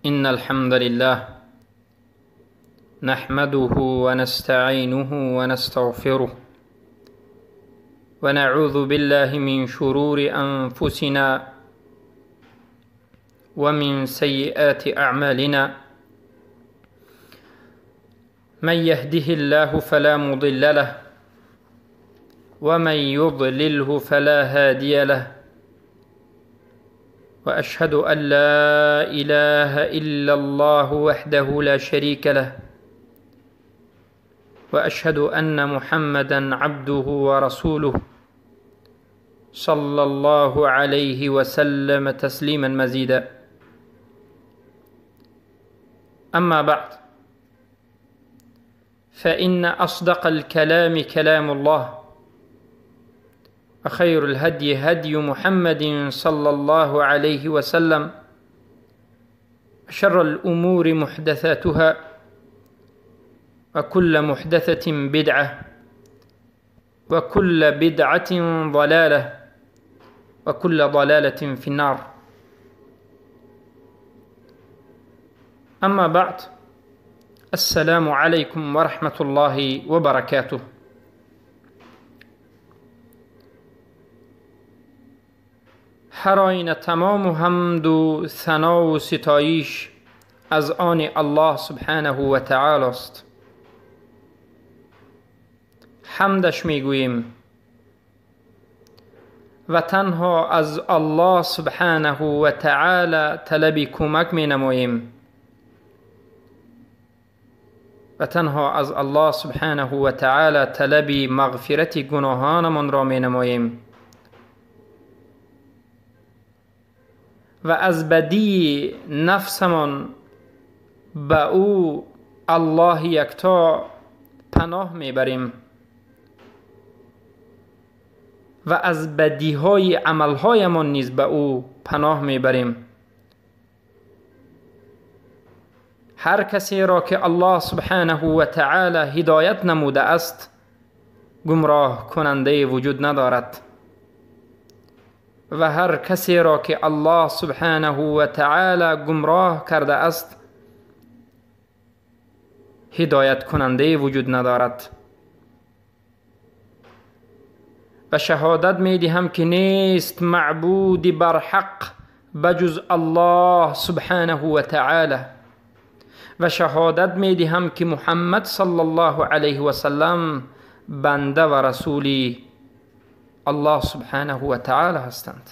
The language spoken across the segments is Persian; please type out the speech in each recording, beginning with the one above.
إن الحمد لله نحمده ونستعينه ونستغفره ونعوذ بالله من شرور أنفسنا ومن سيئات أعمالنا. من يهده الله فلا مضل له ومن يضلله فلا هادي له، وأشهد أن لا إله إلا الله وحده لا شريك له، وأشهد أن محمدا عبده ورسوله صلى الله عليه وسلم تسليما مزيدا. أما بعد، فإن أصدق الكلام كلام الله، وخير الهدي هدي محمد صلى الله عليه وسلم، وشر الأمور محدثاتها، وكل محدثة بدعة، وكل بدعة ضلالة، وكل ضلالة في النار. أما بعد، السلام عليكم ورحمة الله وبركاته. هر آینه تمام و حمد و ثنا و ستایش از آن الله سبحانه و تعالی است. حمدش میگوییم و تنها از الله سبحانه و تعالی طلب کمک می نماییم و تنها از الله سبحانه و تعالی طلب مغفرت گناهانمان را می نماییم و از بدی نفسمان به او الله یکتا پناه میبریم و از بدیهای عملهایمان نیز به او پناه میبریم. هر کسی را که الله سبحانه و تعالی هدایت نموده است گمراه کننده وجود ندارد، و هر کسی را که الله سبحانه و تعالی گمراه کرده است هدایت کننده وجود ندارد. و شهادت می دهم که نیست معبود بر حق بجز الله سبحانه و تعالی، و شهادت می دهم که محمد صلی الله علیه و سلم بنده و رسولی الله سبحانه و تعالی هستند.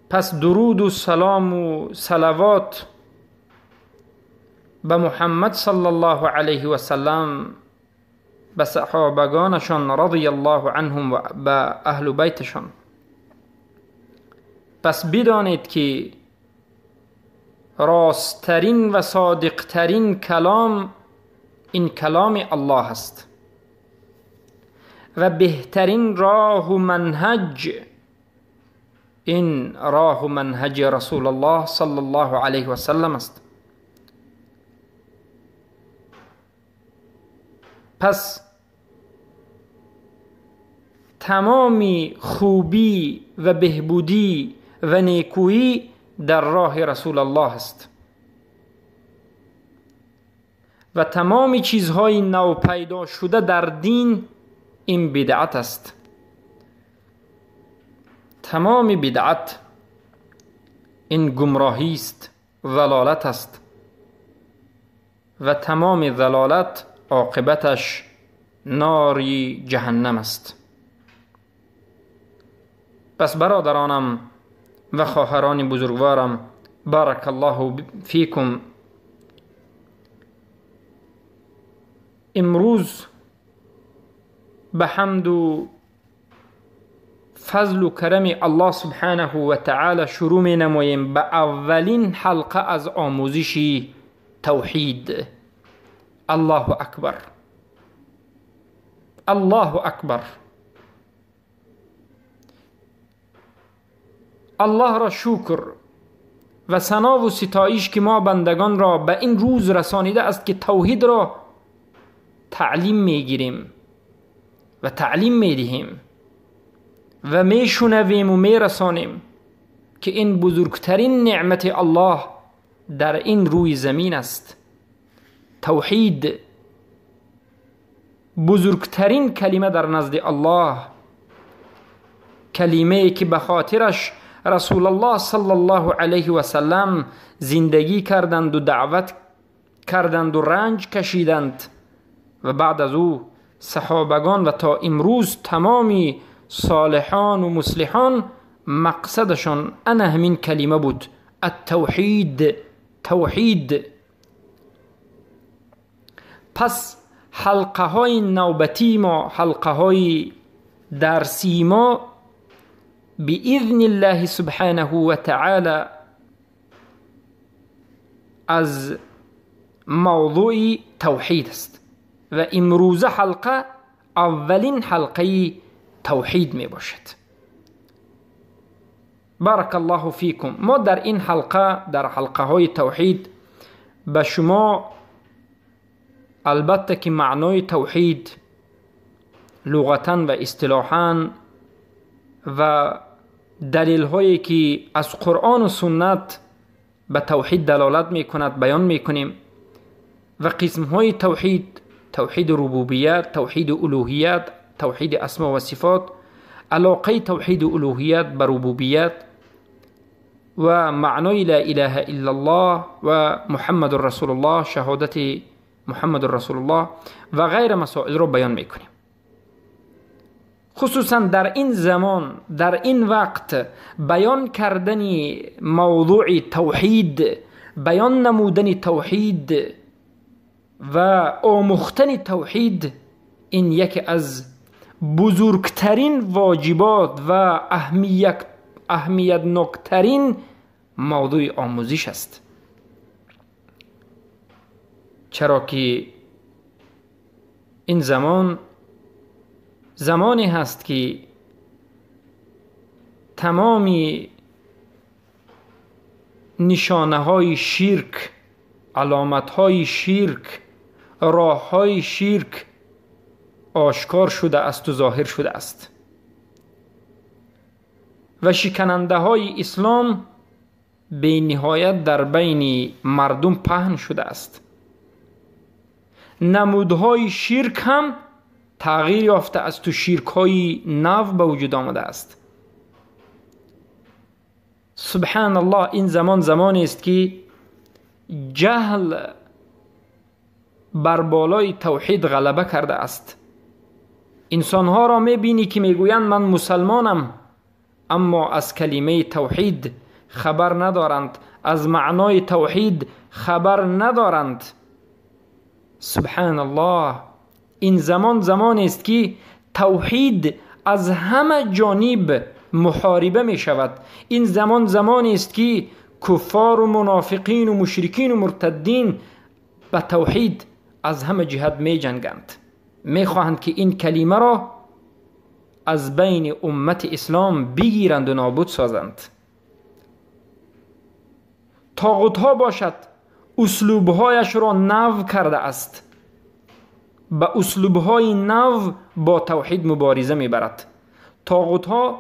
پس درود و سلام و صلوات به محمد صلی الله علیه و سلم، به صحابگانشان رضی الله عنهم و به اهل بیتشان. پس بدانید که راستترین و صادقترین کلام این کلام الله است و بهترین راه و منهج این راه و منهج رسول الله صلی الله علیه و سلم است. پس تمامی خوبی و بهبودی و نیکویی در راه رسول الله است و تمامی چیزهای نو پیدا شده در دین این بدعت است. تمامی بدعت این گمراهی است، ضلالت است، و تمام ضلالت عاقبتش ناری جهنم است. پس برادرانم و خواهران بزرگوارم، بارک الله فیکم، امروز به حمد و فضل و کرم الله سبحانه و تعالی شروع می نماییم به اولین حلقه از آموزش توحید. الله اکبر، الله اکبر. الله را شکر و ثنا و ستایش که ما بندگان را به این روز رسانیده است که توحید را تعلیم میگیریم و تعلیم میدهیم و میشنویم و میرسانیم که این بزرگترین نعمت الله در این روی زمین است. توحید بزرگترین کلمه در نزد الله، کلمه که به خاطرش رسول الله صلی الله علیه و سلم زندگی کردند و دعوت کردند و رنج کشیدند و بعد از او صحابگان و تا امروز تمامی صالحان و مصلحان مقصدشان همین کلمه بود، التوحید، توحید. پس حلقه های نوبتی ما، حلقه های درسی ما بإذن الله سبحانه و تعالی از موضوع توحید است و امروز حلقه اولین حلقه توحید می باشد. بارک الله فیکم. ما در این حلقه، در حلقه های توحید، به شما البته که معنای توحید لغتا و اصطلاحا و دلیل هایی که از قرآن و سنت به توحید دلالت می کند بیان می کنیم و قسم های توحید، توحید ربوبیت، توحید الوهیت، توحید اسما و صفات، علاقه توحید الوهیت به ربوبیت و معنای لا اله الا الله و محمد رسول الله، شهادت محمد رسول الله و غیر مسائل رو بیان میکنیم. خصوصا در این زمان، در این وقت، بیان کردن موضوع توحید، بیان نمودن توحید و آموختن توحید، این یکی از بزرگترین واجبات و اهمیتناکترین موضوع آموزش است. چرا که این زمان زمانی هست که تمامی نشانه های شرک، علامت های شرک، راه های شرک آشکار شده است و ظاهر شده است و شکننده های اسلام به نهایت در بین مردم پهن شده است. نمودهای شرک هم تغییر یافته است و شرک های نو به وجود آمده است. سبحان الله، این زمان زمانی است که جهل بر بالای توحید غلبه کرده است. انسانها را میبینی که میگویند من مسلمانم، اما از کلمه توحید خبر ندارند، از معنای توحید خبر ندارند. سبحان الله، این زمان زمانی است که توحید از همه جانب محاربه می شود. این زمان زمانی است که کفار و منافقین و مشرکین و مرتدین به توحید از همه جهت می جنگند، می خواهند که این کلمه را از بین امت اسلام بگیرند و نابود سازند. طاغوت ها باشد اسلوب هایش را نو کرده است، به اسلوب های نو با توحید مبارزه می برد. طاغوت ها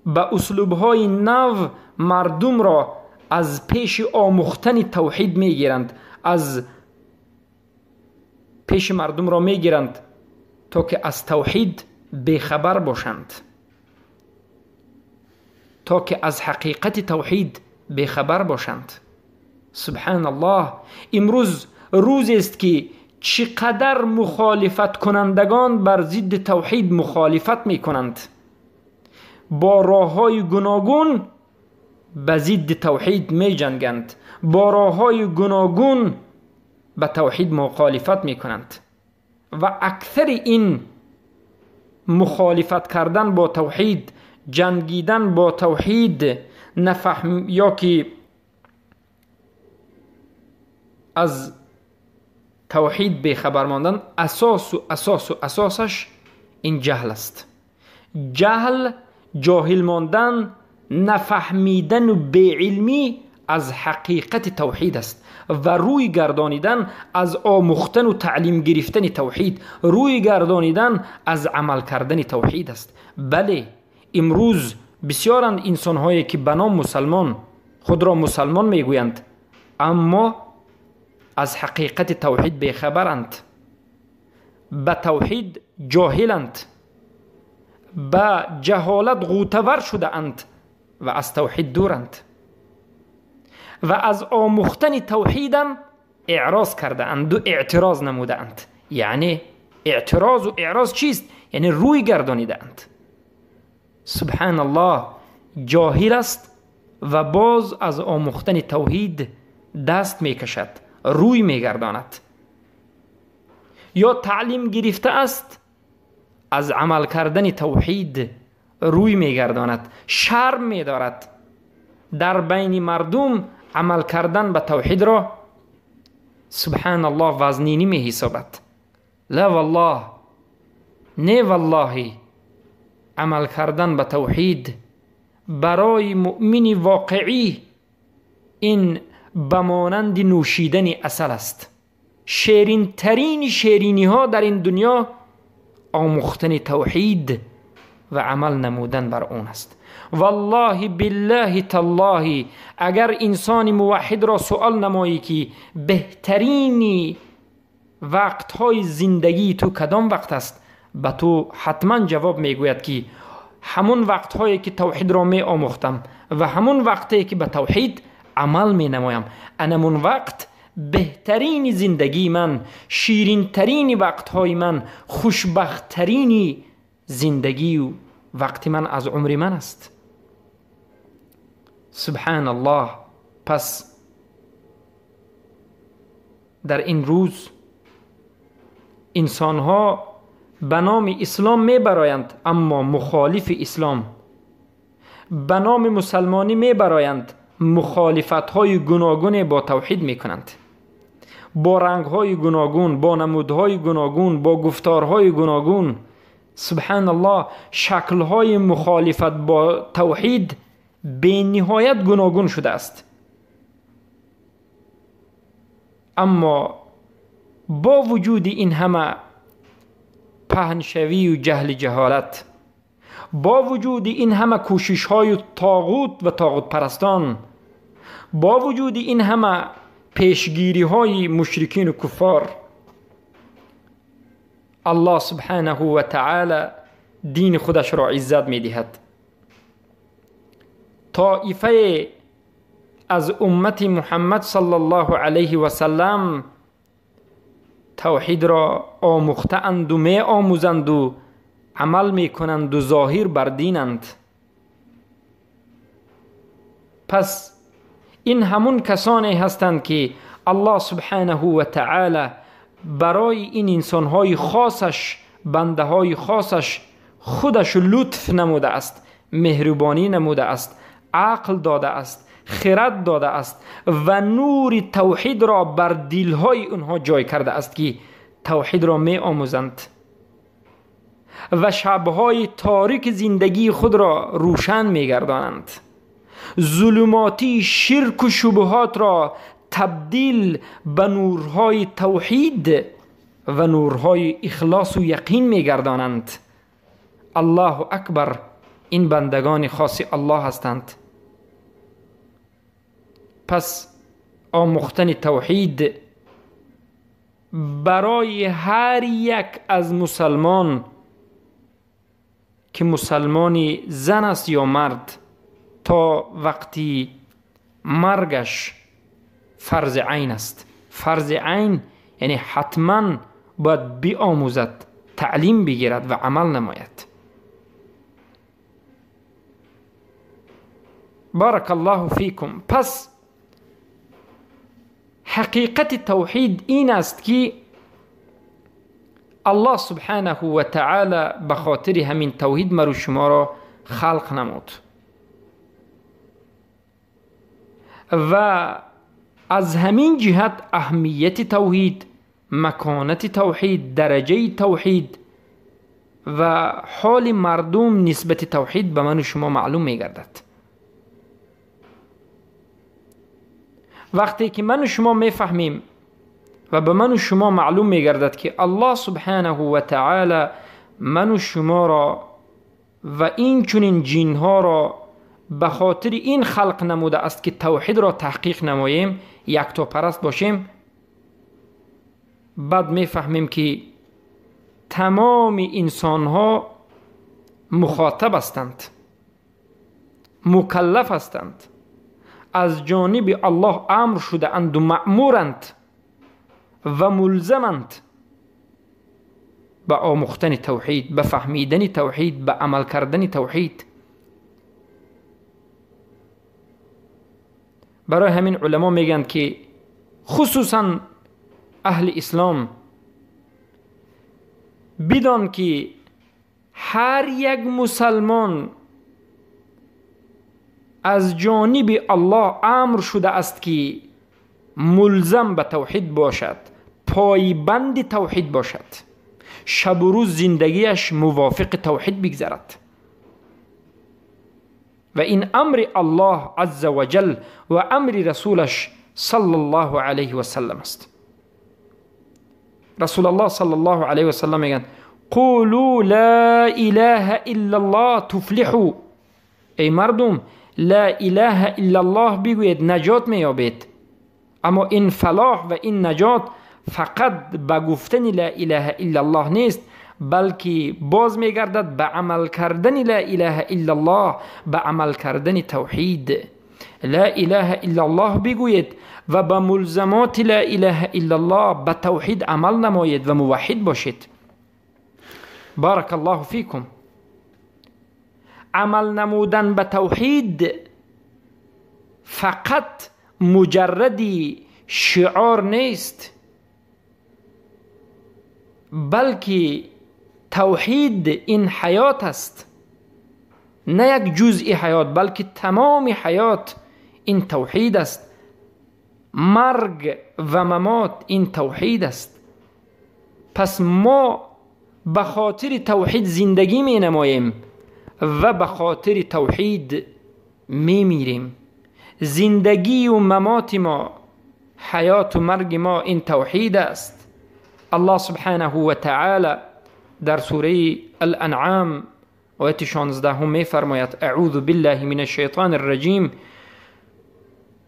به اسلوب های نو مردم را از پیش آموختن توحید می گیرند، از پیش مردم را می گیرند تا که از توحید بیخبر باشند، تا که از حقیقت توحید بیخبر باشند. سبحان الله، امروز روز است که چقدر مخالفت کنندگان بر ضد توحید مخالفت می کنند، با راه های گوناگون به ضد توحید می جنگند، با راه های گوناگون به توحید مخالفت می کنند و اکثر این مخالفت کردن با توحید، جنگیدن با توحید، نفهم یا که از توحید بیخبر ماندن، اساسش این جهل است. جهل، جاهل ماندن، نفهمیدن و بی‌علمی از حقیقت توحید است و روی گردانیدن از آموختن و تعلیم گرفتن توحید، روی گردانیدن از عمل کردن توحید است. بله، امروز بسیارند انسان هایی که به نام مسلمان خود را مسلمان میگویند اما از حقیقت توحید بیخبرند، به توحید جاهلند، به جهالت غوطه‌ور شده اند و از توحید دورند و از آموختن توحیدم اعراض کرده اند و اعتراض نموده اند. یعنی اعتراض و اعراض چیست؟ یعنی روی گردانیده اند. سبحان الله، جاهل است و باز از آموختن توحید دست میکشد، روی میگرداند. یا تعلیم گرفته است، از عمل کردن توحید روی میگرداند، شرم میدارد، در بین مردم عمل کردن به توحید را سبحان الله وزنینی می حسابد. لا والله، نه والله، عمل کردن به توحید برای مؤمن واقعی این بمانند نوشیدن عسل است. شیرین ترین شیرینی ها در این دنیا آموختن توحید و عمل نمودن بر اون است. والله بالله تالله، اگر انسان موحد را سؤال نمایی که بهترین وقتهای زندگی تو کدام وقت است، به تو حتما جواب میگوید که همون وقتهایی که توحید را می آموختم و همون وقتی که به توحید عمل می نمایم. انمون وقت بهترین زندگی من، شیرین ترین وقتهای من، خوشبخت ترین زندگی و وقت من از عمر من است. سبحان الله. پس در این روز انسانها به نام اسلام می برایند اما مخالف اسلام، به نام مسلمانی می برایند مخالفت های گوناگون با توحید می کنند، با رنگ های گوناگون، با نمودهای گوناگون، با گفتارهای گوناگون. سبحان الله، شکل های مخالفت با توحید به نهایت گوناگون شده است. اما با وجود این همه پهنشوی و جهل جهالت، با وجود این همه کوشش های طاغوت و طاغوت پرستان، با وجود این همه پیشگیری های مشرکین و کفار، الله سبحانه و تعالی دین خودش را عزت می دهد. طائفه از امت محمد صلی الله علیه و سلم توحید را آموخته اند و می آموزند و عمل می کنند و ظاهر بر دینند. پس این همون کسانی هستند که الله سبحانه و تعالی برای این انسانهای خاصش، بنده های خاصش خودش لطف نموده است، مهربانی نموده است، عقل داده است، خرد داده است و نور توحید را بر دلهای اونها جای کرده است که توحید را می آموزند و شبهای تاریک زندگی خود را روشن می گردانند. ظلماتی شرک و شبهات را تبدیل به نورهای توحید و نورهای اخلاص و یقین می گردانند. الله اکبر، این بندگان خاص الله هستند. پس آموختن توحید برای هر یک از مسلمان که مسلمانی زن است یا مرد تا وقتی مرگش فرض عین است. فرض عین یعنی حتما باید بیاموزد، تعلیم بگیرد و عمل نماید. بارک الله فیکم. پس حقیقت توحید این است که الله سبحانه و تعالی به خاطر همین توحید مرا شما را خلق نمود و از همین جهت اهمیت توحید، مکانت توحید، درجه توحید و حال مردم نسبت توحید به من و شما معلوم می گردد. وقتی که من و شما می فهمیم و به من و شما معلوم می گردد که الله سبحانه و تعالی من و شما را و این چنین جین ها را به خاطر این خلق نموده است که توحید را تحقیق نماییم، یکتا پرست باشیم. بعد میفهمیم که تمام انسان ها مخاطب هستند، مکلف هستند، از جانب الله امر شده اند و مأمورند و ملزمند به آموختن توحید، به فهمیدن توحید، به عمل کردن توحید. برای همین علما میگن که خصوصا اهل اسلام بدان که هر یک مسلمان از جانب الله امر شده است که ملزم به توحید باشد، پایبند توحید باشد، شب و روز زندگیش موافق توحید بگذرد. و این امر الله عز و جل و امر رسولش صلی الله علیه و سلم است. رسول الله صلی الله علیه و سلم میگن قولوا لا اله الا الله تفلحوا. ای مردم لا اله الا الله بگوید نجات میابید. اما این فلاح و این نجات فقط به گفتن لا اله الا الله نیست، بلکه باز میگردد به عمل کردن لا اله الا الله، به عمل کردن توحید. لا اله الا الله بگوید و به ملزمات لا اله الا الله به توحید عمل نمایید و موحد باشید. بارک الله فیکم. عمل نمودن به توحید فقط مجردی شعار نیست، بلکه توحید این حیات است، نه یک جزئی حیات بلکه تمام حیات این توحید است. مرگ و ممات این توحید است. پس ما به خاطر توحید زندگی می نماییم و به خاطر توحید می میریم. زندگی و ممات ما، حیات و مرگ ما این توحید است. الله سبحانه و تعالی در سوره الانعام آیت 16 می فرماید اعوذ بالله من الشیطان الرجیم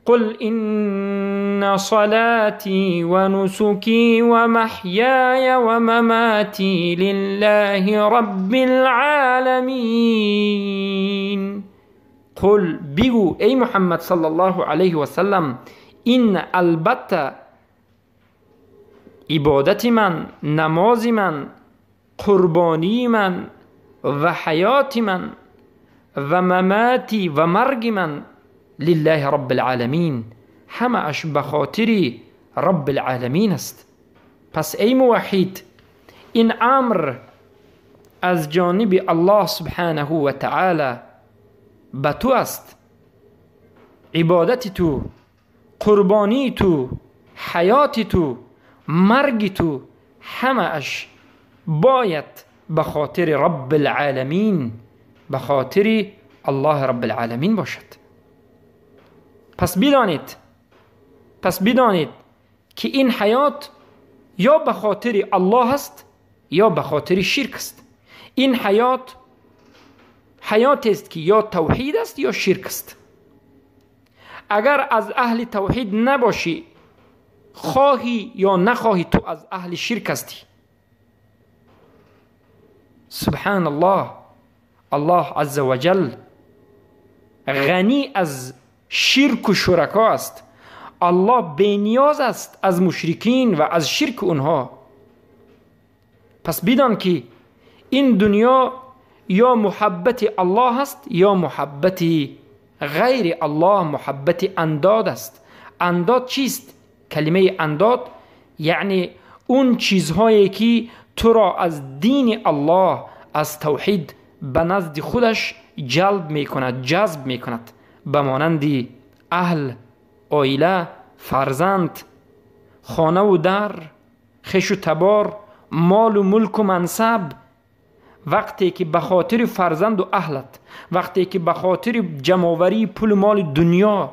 قل إن صلاتي ونسكي ومحياي ومماتي لله رب العالمين. قل بگو ای محمد صلی الله علیه و سلم، این البته عبادت من، نماز من، قربانی من و حیات من و مماتی و مرگ من لله رب العالمین، همه اش بخاطر رب العالمین است. پس ای موحد، این امر از جانب الله سبحانه و تعالی به تو است. عبادت تو، قربانی تو، حیات تو، مرگ تو، همه اش باید بخاطر رب العالمین، بخاطر الله رب العالمین باشد. پس بدانید که این حیات یا به خاطر الله است یا به خاطر شرک است. این حیات است که یا توحید است یا شرک است. اگر از اهل توحید نباشی، خواهی یا نخواهی تو از اهل شرک هستی. سبحان الله. الله عز و جل غنی از شرک و شرکا است. الله بی‌نیاز است از مشرکین و از شرک اونها. پس بدان که این دنیا یا محبت الله است یا محبت غیر الله، محبت انداد است. انداد چیست؟ کلمه انداد یعنی اون چیزهایی که تو را از دین الله، از توحید به نزد خودش جلب می کند، جذب می کند، به مانند اهل، عائله، فرزند، خانه و در، خویش و تبار، مال و ملک و منصب. وقتی که به خاطر فرزند و اهلت، وقتی که به خاطر جمع‌آوری پول مال دنیا،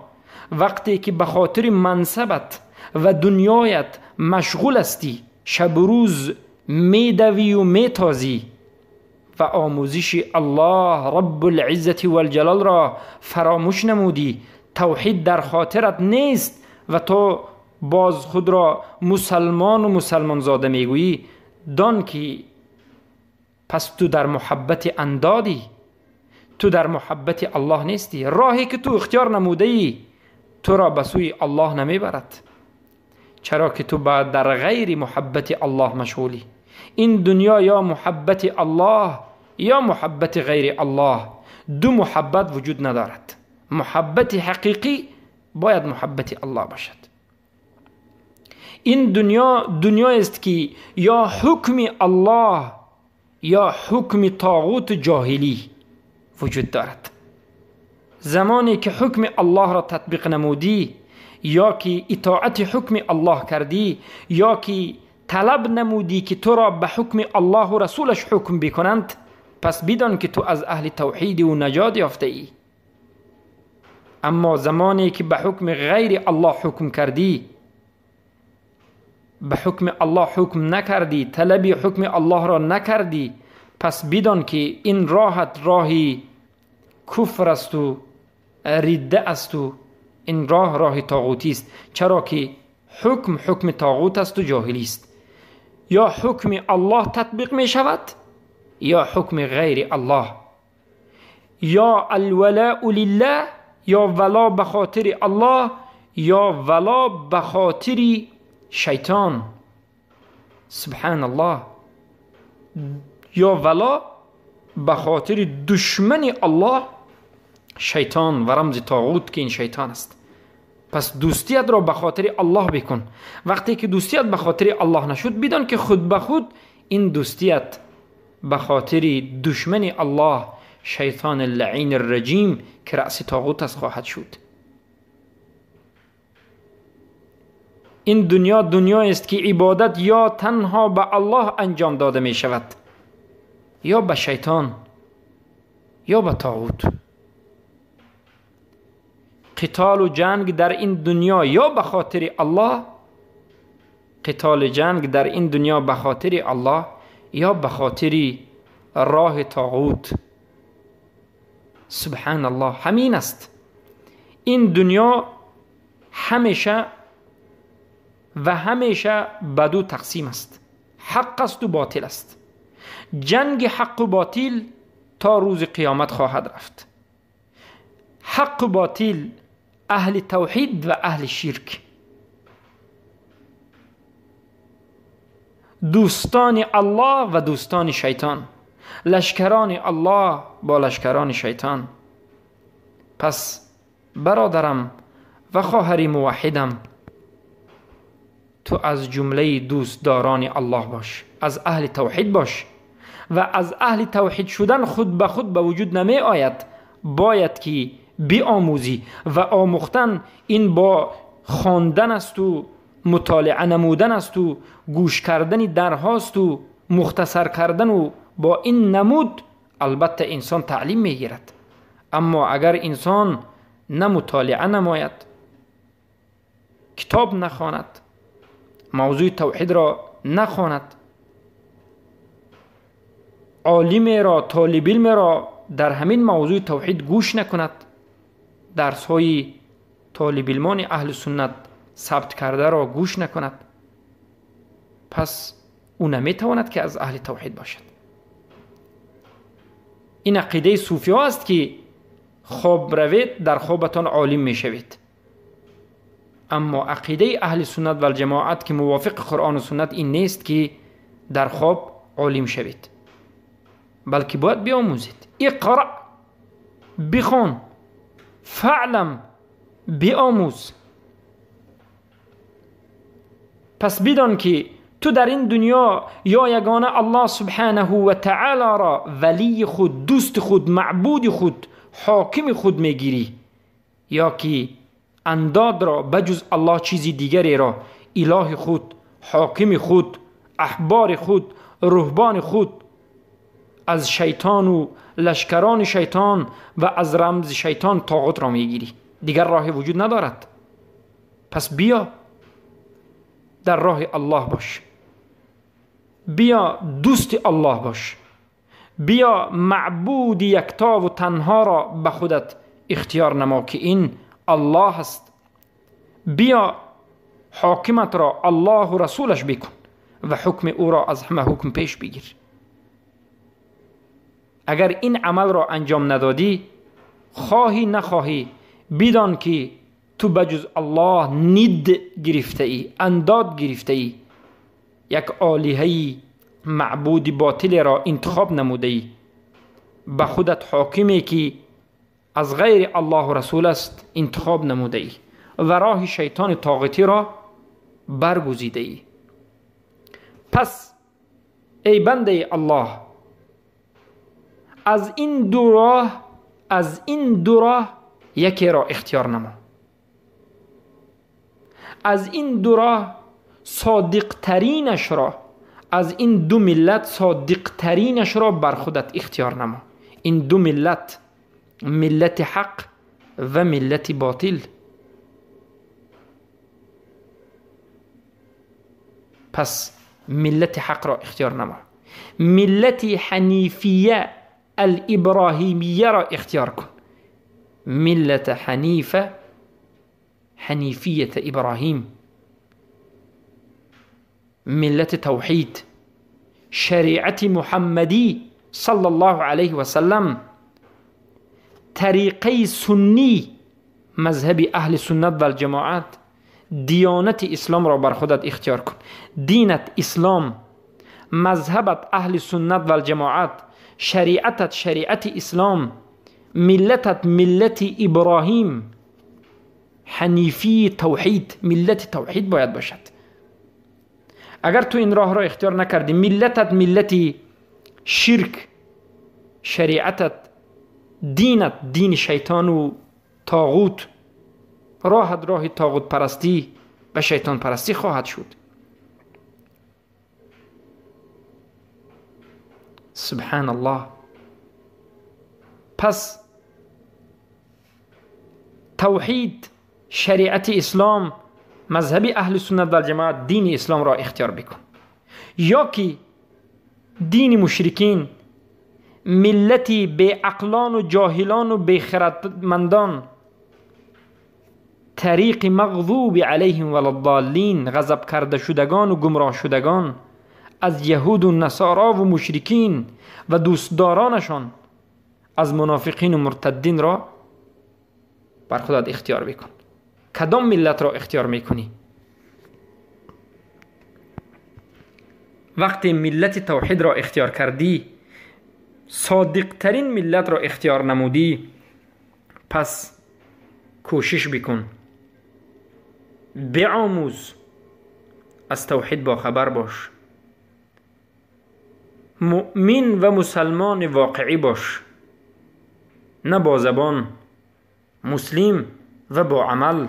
وقتی که به خاطر منصبت و دنیایت مشغول هستی، شب و روز میدوی و میتازی و آموزش الله رب العزت و الجلال را فراموش نمودی، توحید در خاطرت نیست و تو باز خود را مسلمان و مسلمان زاده میگویی، دان که پس تو در محبت اندادی، تو در محبت الله نیستی. راهی که تو اختیار نموده ای تو را به سوی الله نمیبرد، چرا که تو در غیر محبت الله مشغولی. این دنیا یا محبت الله یا محبت غیر الله، دو محبت وجود ندارد. محبت حقیقی باید محبت الله باشد. این دنیا است که یا حکم الله یا حکم طاغوت جاهلی وجود دارد. زمانی که حکم الله را تطبیق نمودی یا که اطاعت حکم الله کردی یا که طلب نمودی که تو را به حکم الله و رسولش حکم بکنند، پس بدان که تو از اهل توحید و نجات یافته ای. اما زمانی که به حکم غیر الله حکم کردی، به حکم الله حکم نکردی، طلب حکم الله را نکردی، پس بدان که این راحت راهی کفر است و ردت است و این راه طاغوتی است، چرا که حکم طاغوت است و جاهلی است. یا حکم الله تطبیق می شود یا حکم غیر الله، یا الولاء لله، یا ولا به خاطر الله یا ولا به خاطر شیطان. سبحان الله. یا ولا به خاطر دشمن الله شیطان و رمز طاغوت که این شیطان است. پس دوستیت را به خاطر الله بکن. وقتی که دوستیت به خاطر الله نشد، بدان که خود به خود این دوستیت به خاطر دشمن الله شیطان اللعین الرجیم که رأس طاغوت است خواهد شد. این دنیا است که عبادت یا تنها به الله انجام داده می شود یا به شیطان یا به طاغوت. قتال و جنگ در این دنیا یا به خاطر الله، قتال جنگ در این دنیا به خاطر الله یا به خاطر راه طاغوت. سبحان الله. همین است. این دنیا همیشه و همیشه به دو تقسیم است، حق است و باطل است. جنگ حق و باطل تا روز قیامت خواهد رفت. حق و باطل، اهل توحید و اهل شرک، دوستان الله و دوستان شیطان، لشکران الله با لشکران شیطان. پس برادرم و خواهر موحدم، تو از جمله دوستداران الله باش، از اهل توحید باش. و از اهل توحید شدن خود به خود به وجود نمی آید، باید که بیاموزی و آموختن این با خواندن است و مطالعه نمودن است و گوش کردن درهاست و مختصر کردن و با این نمود البته انسان تعلیم میگیرد. اما اگر انسان نه مطالعه نماید، کتاب نخواند، موضوع توحید را نخواند، عالم را، طالب علم را در همین موضوع توحید گوش نکند، درس های طالب علمان اهل سنت ثبت کرده را گوش نکند، پس او نمیتواند که از اهل توحید باشد. این عقیده صوفی ها است که خواب روید در خوابتان عالم میشوید. اما عقیده اهل سنت و الجماعت که موافق قرآن و سنت این نیست که در خواب عالم شوید، بلکه باید بیاموزید. اقرأ، بخوان، فعلم، بیاموز. پس بدان که تو در این دنیا یا یگانه الله سبحانه و تعالی را ولی خود، دوست خود، معبود خود، حاکم خود میگیری، یا که انداد را بجز الله چیزی دیگری را اله خود، حاکم خود، احبار خود، رهبان خود، از شیطان و لشکران شیطان و از رمز شیطان طاغوت را میگیری، دیگر راه وجود ندارد. پس بیا در راه الله باش، بیا دوست الله باش، بیا معبود یکتا و تنها را به خودت اختیار نما که این الله است. بیا حاکمت را الله و رسولش بکن و حکم او را از همه حکم پیش بگیر. اگر این عمل را انجام ندادی، خواهی نخواهی بدان که تو بجز الله ند گرفته ای، انداد گرفته ای، یک آلهه معبود باطل را انتخاب نموده ای، به خودت حاکمی که از غیر الله و رسول است انتخاب نموده ای و راه شیطان طاغوتی را برگزیده ای. پس ای بنده الله، از این دو راه یکی را اختیار نما. از این دو راه صادق ترینش را، از این دو ملت صادق ترینش را بر خودت اختیار نما. این دو ملت، ملت حق و ملت باطل. پس ملت حق را اختیار نما. ملت حنیفیه الابراهیمیه را اختیار کن. ملت حنیفه، حنیفیت ابراهیم، ملت توحید، شریعت محمدی صلی الله علیه و سلم، طریقه سنی، مذهب اهل سنت و الجماعت، دیانت اسلام را بر خودت اختیار کن. دینت اسلام، مذهبت اهل سنت و الجماعت، شریعتت شریعت اسلام، ملتت ملت ابراهیم، حنیفی توحید، ملت توحید باید باشد. اگر تو این راه را اختیار نکردی، ملتت ملت شرک، شریعتت دینت دین شیطان و طاغوت، راهت راه طاغوت پرستی و شیطان پرستی خواهد شد. سبحان الله. پس توحید، شریعت اسلام، مذهب اهل سنت و الجماعت، دین اسلام را اختیار بکن، یا که دین مشرکین، ملتی بی عقلان و جاهلان و بی خردمندان، طریق مغضوب علیهم وللضالین، غضب کرده شدگان و گمراه شدگان از یهود و نصارا و مشرکین و دوستدارانشان از منافقین و مرتدین را بر خودت اختیار بکن. کدام ملت را اختیار میکنی؟ وقتی ملت توحید را اختیار کردی، صادق ترین ملت را اختیار نمودی، پس کوشش بکن، بیاموز، از توحید با خبر باش، مؤمن و مسلمان واقعی باش، نه با زبان مسلم و با عمل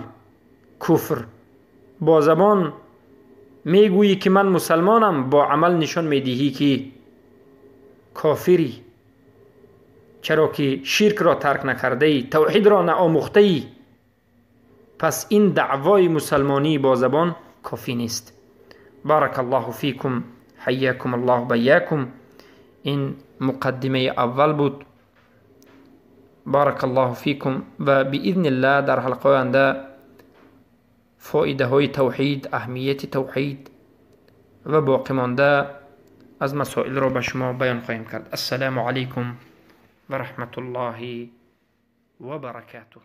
کفر. با زبان میگویی که من مسلمانم، با عمل نشان میدهی که کافری، چرا که شرک را ترک نکرده ای، توحید را نآموخته ای. پس این دعوای مسلمانی با زبان کافی نیست. بارک الله فیکم، حیاکم الله بیاکم. این مقدمه اول بود. بارک الله فیکم و باذن الله در حلقه آینده فایده های توحید، اهمیت توحید و باقی مانده از مسائل را به شما بیان خواهیم کرد. السلام علیکم و رحمت الله و برکاته.